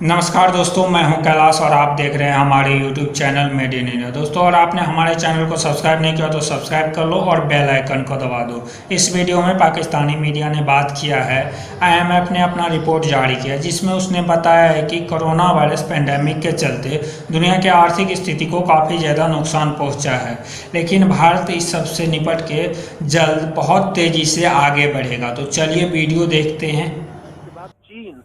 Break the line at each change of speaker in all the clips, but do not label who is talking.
नमस्कार दोस्तों, मैं हूं कैलाश और आप देख रहे हैं हमारे YouTube channel made in India. दोस्तों, और आपने हमारे चैनल को सब्सक्राइब नहीं किया तो सब्सक्राइब कर लो और बेल आइकन को दबा दो। इस वीडियो में पाकिस्तानी मीडिया ने बात किया है, IMF ने अपना रिपोर्ट जारी किया जिसमें उसने बताया है कि कोरोना वायरस पेंडेमिक के चलते दुनिया की आर्थिक स्थिति को काफ़ी ज़्यादा नुकसान पहुँचा है, लेकिन भारत इस सब से निपट के जल्द बहुत तेज़ी से आगे बढ़ेगा। तो चलिए वीडियो देखते हैं।
चीन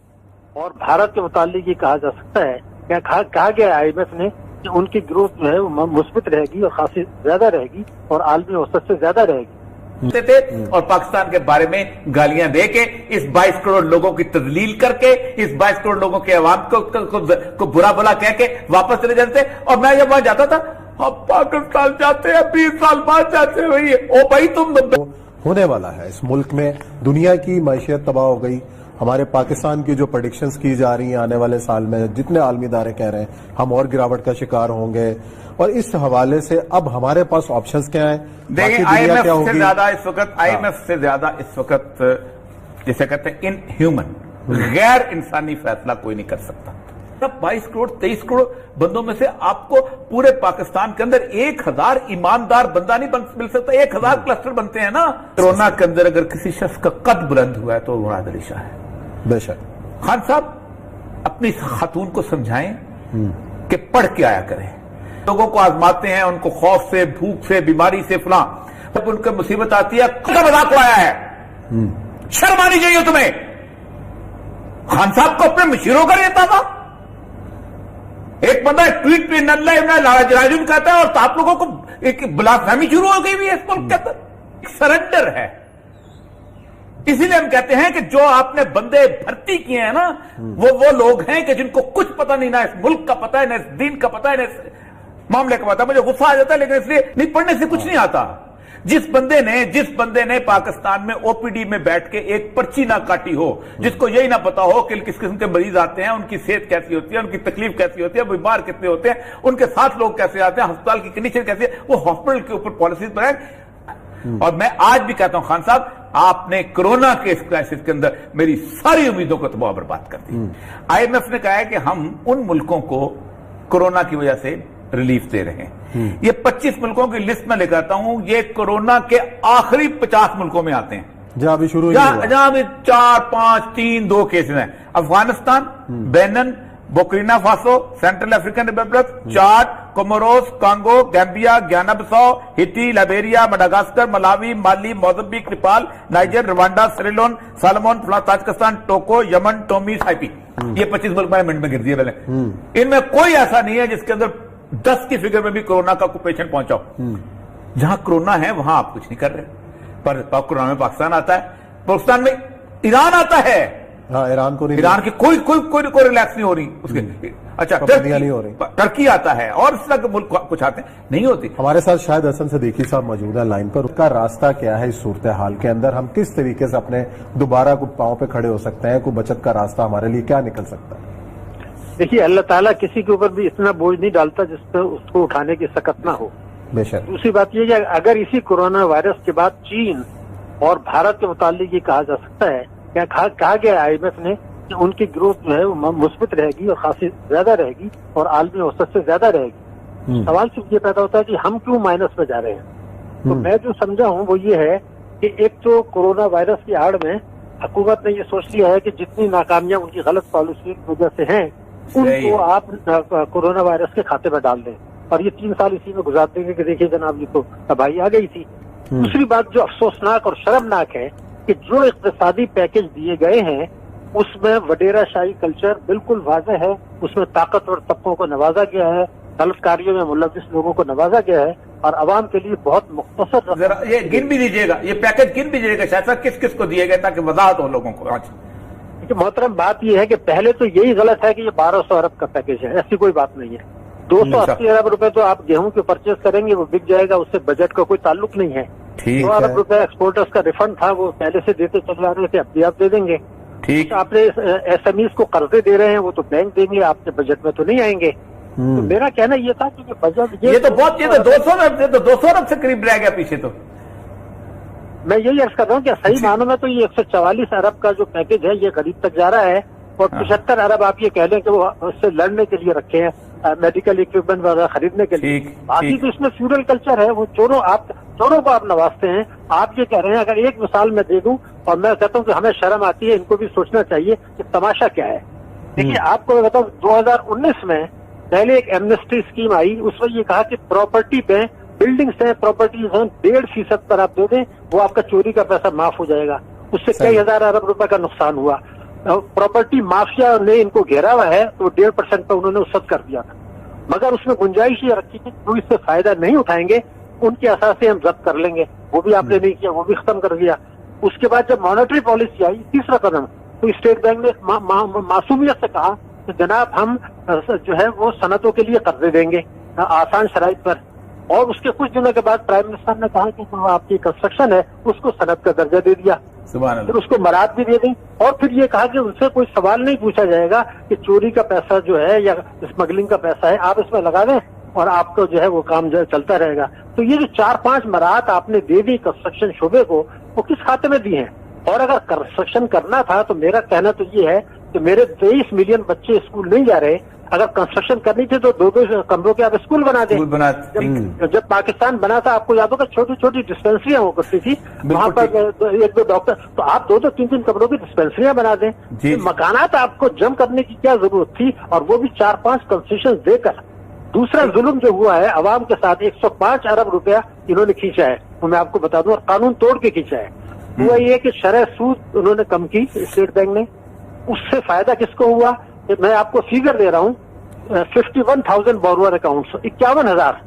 और भारत के मुतालिक ये कहा जा सकता है, क्या कहा गया है IMF ने कि उनकी ग्रोथ जो है वो मुस्बित रहेगी और खासी ज्यादा रहेगी और आलमी औसत से ज्यादा रहेगी।
थे और पाकिस्तान के बारे में गालियां दे के इस 22 करोड़ लोगों की तजलील करके इस 22 करोड़ लोगों के अवाम को बुरा भला कह के वापस चले जाते। और मैं जब वहां जाता था, अब पाकिस्तान जाते हैं 20 साल बाद जाते हैं, ओ भाई तुम
होने वाला है। इस मुल्क में दुनिया की मैशियत तबाह हो गई। हमारे पाकिस्तान की जो प्रेडिक्शंस की जा रही हैं आने वाले साल में, जितने आलमी इदारे कह रहे हैं हम और गिरावट का शिकार होंगे, और इस हवाले से अब हमारे पास ऑप्शंस क्या हैं?
देखिए, IMF से ज्यादा इस वक्त जिसे कहते हैं इनह्यूमन, गैर इंसानी फैसला कोई नहीं कर सकता। तब 22 करोड़ 23 करोड़ बंदों में से आपको पूरे पाकिस्तान के अंदर 1000 ईमानदार बंदा नहीं मिल सकता। 1000 क्लस्टर बनते हैं ना। कोरोना के अंदर अगर किसी शख्स का कद बुलंद हुआ है तो मुराद अली शाह है।
बेशक
खान साहब अपनी खातून को समझाएं कि पढ़ के आया करें। लोगों को आजमाते हैं, उनको खौफ से, भूख से, बीमारी से, फलां। जब उनको मुसीबत आती है, खुद मजाक को आया है, शर्म आनी चाहिए तुम्हें। खान साहब को अपने मशीरों का लेता था। एक बंदा ट्वीट पे राजून कहता है और आप लोगों को एक बलात्कारी शुरू हो गई हुई है इस मुल्क के अंदर। सरेंडर है। इसीलिए हम कहते हैं कि जो आपने बंदे भर्ती किए हैं ना, वो लोग हैं कि जिनको कुछ पता नहीं, ना इस मुल्क का पता है, ना इस दीन का पता है, ना इस मामले का पता है। मुझे गुस्सा आ जाता है, लेकिन इसलिए नहीं, पढ़ने से कुछ नहीं आता। जिस बंदे ने पाकिस्तान में ओपीडी में बैठ के एक पर्ची ना काटी हो, जिसको यही ना पता हो कि किस किस्म के मरीज आते हैं, उनकी सेहत कैसी होती है, उनकी तकलीफ कैसी होती है, बीमार कितने होते हैं, उनके साथ लोग कैसे आते हैं, अस्पताल की कंडीशन कैसी है, वो हॉस्पिटल के ऊपर पॉलिसीज बनाए। और मैं आज भी कहता हूं, खान साहब, आपने कोरोना के इस क्राइसिस के अंदर मेरी सारी उम्मीदों को तबाह बर्बाद कर दी। IMF ने कहा है कि हम उन मुल्कों को कोरोना की वजह से रिलीफ दे रहे हैं। ये 25 मुल्कों की लिस्ट में लेकर आता हूं। ये कोरोना के आखिरी 50 मुल्कों में आते हैं
जहां भी शुरू
जहां भी 4, 5, 3, 2 केसेस हैं। Afghanistan, Benin, Burkina Faso, Central African Republic, Chad, Comoros, Congo, Gambia, Guinea Bissau, Haiti, Liberia, Madagascar, Malawi, Mali, Mozambique, Nepal, Niger, Rwanda, Sierra Leone, Solomon, Tajikistan, Togo, Yemen, टोमी, साइपी। ये 25 मुल्क मिनट में गिर दिए पहले। इनमें कोई ऐसा नहीं है जिसके अंदर 10 की फिगर में भी कोरोना का कोई पेशेंट पहुंचाओ। जहां कोरोना है वहां आप कुछ नहीं कर रहे, पर कोरोना में पाकिस्तान आता है, पाकिस्तान में ईरान आता है।
हाँ, ईरान को नहीं,
ईरान की कोई रिलैक्स नहीं हो रही उसके। अच्छा,
नहीं हो रही।
टर्की आता है और इस तरह के मुल्क कुछ आते हैं, नहीं होती।
हमारे साथ शायद हसन सदीकी साहब मौजूद है लाइन पर। उसका रास्ता क्या है इस सूरत हाल के अंदर? हम किस तरीके से अपने दोबारा को पांव पे खड़े हो सकते हैं? कोई बचत का रास्ता हमारे लिए क्या निकल सकता है?
देखिए, अल्लाह ताला किसी के ऊपर भी इतना बोझ नहीं डालता जिससे उसको उठाने की सकत ना हो।
बेशक।
दूसरी बात यह है कि अगर इसी कोरोना वायरस के बाद चीन और भारत के मुतालिक ये कहा जा सकता है, क्या कहा गया है IMF ने कि उनकी ग्रोथ जो है वो मुस्बित रहेगी और खासी ज्यादा रहेगी और आलमी औसत से ज्यादा रहेगी। सवाल सिर्फ ये पैदा होता है कि हम क्यों माइनस में जा रहे हैं। तो मैं जो समझा हूँ वो ये है कि एक तो कोरोना वायरस की आड़ में हुकूमत ने ये सोच लिया है कि जितनी नाकामियां उनकी गलत पॉलिसी की वजह से हैं उनको आप कोरोना वायरस के खाते में डाल दें और ये 3 साल इसी में गुजार देंगे कि देखिए जनाब ये तो तबाही आ गई थी। दूसरी बात जो अफसोसनाक और शर्मनाक है कि जो इक़्तिसादी पैकेज दिए गए हैं उसमें वडेरा शाही कल्चर बिल्कुल वाज़ेह है। उसमें ताकतवर तबकों को नवाजा गया है, गलत कार्यों में मुलव्विस लोगों को नवाजा गया है और अवाम के लिए बहुत मुख्तसर।
ये गिन भी दीजिएगा, ये पैकेज गिन भी दीजिएगा शायद किस किस को दिए गए ताकि वजाहत हो लोगों को।
मोहतरम, बात यह है कि पहले तो यही गलत है कि ये 1200 अरब का पैकेज है। ऐसी कोई बात नहीं है। 280 अरब रुपए तो आप गेहूं के परचेज करेंगे वो बिक जाएगा, उससे बजट का कोई ताल्लुक नहीं है। 2 अरब रुपए एक्सपोर्टर्स का रिफंड था, वो पहले से देते चले आ रहे थे, अब भी आप दे देंगे।
ठीक,
आपने SMEs को कर्जे दे रहे हैं, वो तो बैंक देंगे, आपके बजट में तो नहीं आएंगे। तो मेरा कहना ये था कि बजट ये तो
200 अरब से करीब रह गया पीछे। तो मैं
यही अर्ज कर रहा हूँ कि सही मानों में तो ये 144 अरब का जो पैकेज है ये गरीब तक जा रहा है और 75 अरब आप ये कह लें कि वो उससे लड़ने के लिए रखे हैं, मेडिकल इक्विपमेंट वगैरह खरीदने के लिए। बाकी तो इसमें फ्यूडल कल्चर है, वो चोरों को आप नवाजते हैं। आप ये कह रहे हैं, अगर एक मिसाल मैं दे दूं, और मैं कहता हूं कि हमें शर्म आती है, इनको भी सोचना चाहिए कि तमाशा क्या है। देखिए, आपको मैं बताऊं, 2019 में पहले एक एमनेस्टी स्कीम आई, उसमें ये कहा कि प्रॉपर्टी पे, बिल्डिंग्स हैं, प्रॉपर्टीज हैं, 1.5% पर आप दे दें, वो आपका चोरी का पैसा माफ हो जाएगा। उससे कई हजार अरब रुपए का नुकसान हुआ। प्रॉपर्टी माफिया ने इनको घेरा हुआ है, तो 1.5% पर उन्होंने उसद कर दिया था। मगर उसमें गुंजाइश ये रखी थी, जो इससे फायदा नहीं उठाएंगे उनके असास से हम जब्त कर लेंगे। वो भी आपने नहीं किया, वो भी खत्म कर दिया। उसके बाद जब मॉनेटरी पॉलिसी आई, तीसरा कदम, तो स्टेट बैंक ने मासूमियत से कहा कि जनाब हम जो है वो सनतों के लिए कर्जे देंगे आसान शराइत पर। और उसके कुछ दिनों के बाद प्राइम मिनिस्टर ने कहा कि जो आपकी कंस्ट्रक्शन है उसको सनत का दर्जा दे दिया, फिर उसको मराद भी दे दी। और फिर ये कहा कि उनसे कोई सवाल नहीं पूछा जाएगा कि चोरी का पैसा जो है या स्मगलिंग का पैसा है, आप इसमें लगा दें और आपको जो है वो काम जो है चलता रहेगा। तो ये जो 4-5 मराहत आपने दे दी कंस्ट्रक्शन शोबे को, वो किस खाते में दिए हैं? और अगर कंस्ट्रक्शन करना था तो मेरा कहना तो ये है कि मेरे 23 मिलियन बच्चे स्कूल नहीं जा रहे, अगर कंस्ट्रक्शन करनी थी तो 2-2 कमरों के आप स्कूल बना दें। जब पाकिस्तान बना था, आपको याद होगा, छोटी छोटी डिस्पेंसरियां हुआ करती थी, वहां पर 1-2 डॉक्टर, तो आप 2-2, 3-3 कमरों की डिस्पेंसरियां बना दें। मकानात आपको जम करने की क्या जरूरत थी, और वो भी 4-5 कंसेशन देकर। दूसरा जुल्म जो हुआ है अवाम के साथ, 105 अरब रुपया इन्होंने खींचा है, वो मैं आपको बता दूं, और कानून तोड़ के खींचा है। हुआ ये कि शरह सूद उन्होंने कम की स्टेट बैंक ने, उससे फायदा किसको हुआ? मैं आपको फिगर दे रहा हूँ, 51,000 बोरोअर अकाउंट्स, 51,000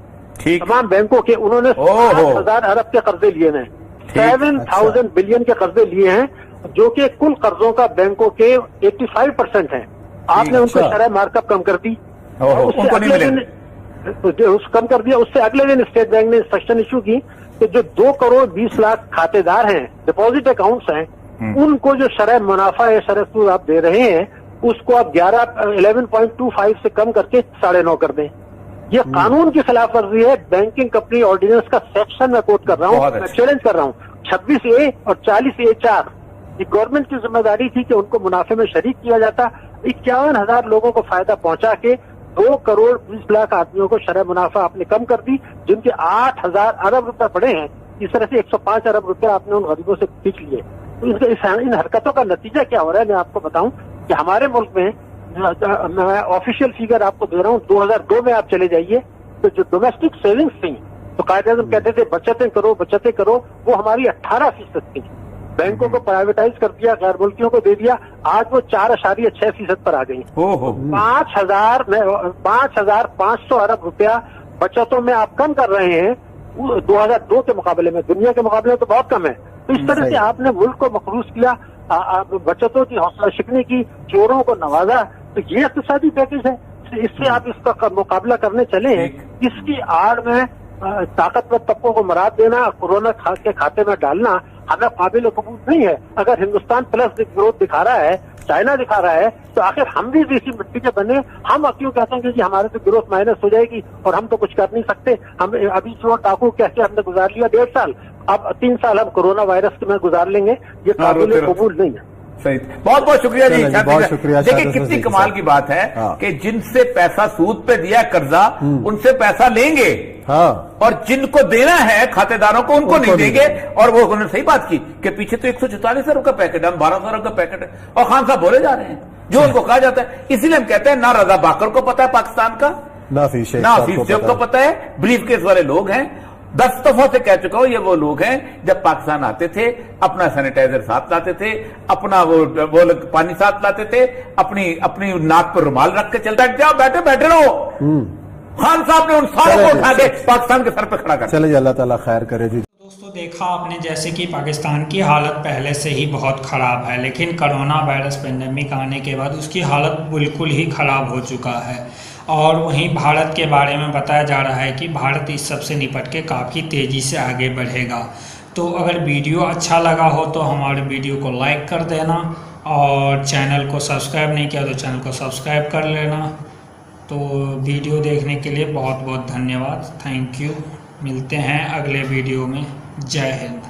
तमाम बैंकों के, उन्होंने 7,000 अरब के कर्जे लिए हैं, 7,000 बिलियन के कर्जे लिए हैं, जो कि कुल कर्जों का बैंकों के 85% है। आपने उनको शरह मार्कअप कम कर दी, उससे अगले दिन कम कर दिया। उससे अगले दिन स्टेट बैंक ने इंस्ट्रक्शन इशू की कि जो 2 करोड़ 20 लाख खातेदार हैं, डिपॉजिट अकाउंट्स हैं, उनको जो शरह मुनाफा या शरह सूद आप दे रहे हैं, उसको आप 11.25 से कम करके 9.5 कर दें। यह कानून की खिलाफ वर्जी है। बैंकिंग कंपनी ऑर्डिनेंस का सेक्शन मैं कोट कर रहा हूँ, मैं चैलेंज कर रहा हूँ, 26A और 40A4। ये गवर्नमेंट की जिम्मेदारी थी कि उनको मुनाफे में शरीक किया जाता। 51,000 लोगों को फायदा पहुंचा के 2 करोड़ 20 लाख आदमियों को शरह मुनाफा आपने कम कर दी, जिनके 8,000 अरब रुपए पड़े हैं। इस तरह से 105 अरब रुपए आपने उन गरीबों से खींच लिए। तो इन हरकतों का नतीजा क्या हो रहा है, मैं आपको बताऊं कि हमारे मुल्क में, मैं ऑफिशियल फिगर आपको दे रहा हूँ, 2002 में आप चले जाइए तो जो डोमेस्टिक सेविंग्स थी, तो कायदे-आज़म कहते थे बचतें करो, वो हमारी 18% थी। बैंकों को प्राइवेटाइज कर दिया, गैर मुल्कियों को दे दिया, आज वो 4.6% पर आ गई। 5,500 अरब रुपया बचतों में आप कम कर रहे हैं 2002 के मुकाबले में, दुनिया के मुकाबले में तो बहुत कम है। तो इस तरह से आपने मुल्क को मखरूज किया, बचतों की हौसला शिकनी की, चोरों को नवाजा। तो ये इक़्तिसादी पैकेज है, इससे आप इसका मुकाबला करने चले हैं। इसकी आड़ में ताकतवर तबकों को मराद देना, कोरोना के खाते में डालना हमें काबिल कबूल नहीं है। अगर हिंदुस्तान प्लस ग्रोथ दिखा रहा है, चाइना दिखा रहा है, तो आखिर हम भी इसी मिट्टी के बने। हम क्यों कहते हैं कि हमारे तो ग्रोथ माइनस हो जाएगी और हम तो कुछ कर नहीं सकते। हम अभी जो टाकू कैसे हमने गुजार लिया 1.5 साल, अब 3 साल हम कोरोना वायरस में गुजार लेंगे, ये काबिल कबूल नहीं है।
सही, बहुत बहुत शुक्रिया जी,
बहुत शुक्रिया।
देखिए कितनी कमाल की बात है कि जिनसे पैसा सूद पे दिया कर्जा, उनसे पैसा लेंगे, और जिनको देना है खातेदारों को उनको नहीं देंगे। और वो उन्होंने सही बात की कि पीछे तो 144 अरब का पैकेट है, 1200 अरब का पैकेट है, और खान साहब बोले जा रहे हैं जो उनको कहा जाता है। इसीलिए हम कहते हैं ना रजा बाकर को पता है पाकिस्तान का, ना हफीज शेख को पता है। ब्रीफ केस वाले लोग हैं, 10 दफों से कह चुका हूं, ये वो लोग हैं जब पाकिस्तान आते थे अपना सैनिटाइजर साथ लाते थे, अपना वो पानी साथ लाते थे, अपनी नाक पर रुमाल रख के चलता है, क्या बैठे रहो। खान साहब ने उन सारों को उठा के पाकिस्तान के सर पे खड़ा कर।
चले, अल्लाह ताला खैर करे जी।
दोस्तों, देखा आपने जैसे कि पाकिस्तान की हालत पहले से ही बहुत ख़राब है, लेकिन कोरोना वायरस पेंडेमिक आने के बाद उसकी हालत बिल्कुल ही ख़राब हो चुका है। और वहीं भारत के बारे में बताया जा रहा है कि भारत इस सब से निपट के काफ़ी तेज़ी से आगे बढ़ेगा। तो अगर वीडियो अच्छा लगा हो तो हमारे वीडियो को लाइक कर देना, और चैनल को सब्सक्राइब नहीं किया तो चैनल को सब्सक्राइब कर लेना। तो वीडियो देखने के लिए बहुत बहुत धन्यवाद, थैंक यू। मिलते हैं अगले वीडियो में। जय हिंद।